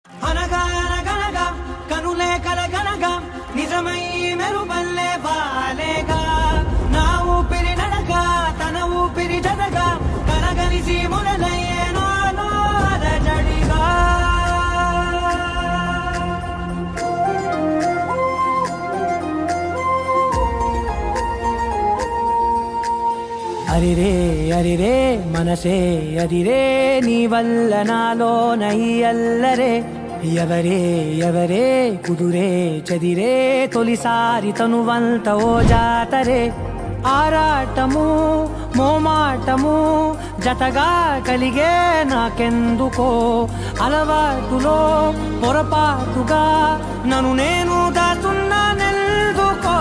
అనగా అనగనగా కనులే కలగనగా నిజమై మెరుపల్లే వాలేగా నా ఊపిరి నడక తన ఊపిరి జడగా కలగలిసి మొదలయ్యే నాలో అలజడిగా అరిరే అరిరే మనసే అరిరే నీ వల్ల నాలో నై అల్లరే ఎవరే ఎవరే కుదురే చదిరే తొలిసారి తనువంత ఓ జాతరే ఆరాటము మోమాటము జతగా కలిగే నాకెందుకో అలవాటులో పొరపాటుగా నన్ను నేను దాటున్నా నెల్దుకో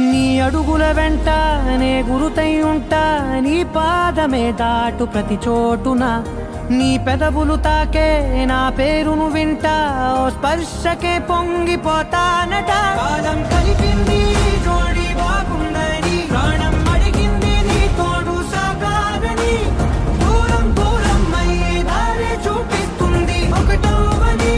నీ అడుగుల వెంట నే గురుతై ఉంటా నీ పాదమే దాటు ప్రతి చోటున నీ పెదవులు తాకే నా పేరును వింటా ఓ స్పర్శకే పొంగిపోతానట కాలం కలిపింది జోడి బాగుందని ప్రాణం అడిగింది నీ తోడు సాగాలని దూరం దూరం అయ్యి దారి చూపిస్తుంది ఒకటవని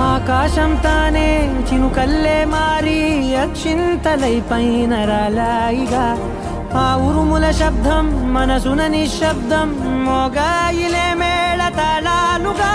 ఆకాశం తానే చినుకల్లే మారి అక్షింతలై పైన రాలాయిగా ఆ ఉరుముల శబ్దం మనసున నిశ్శబ్దం మోగాయిలే మేళ తాళాలుగా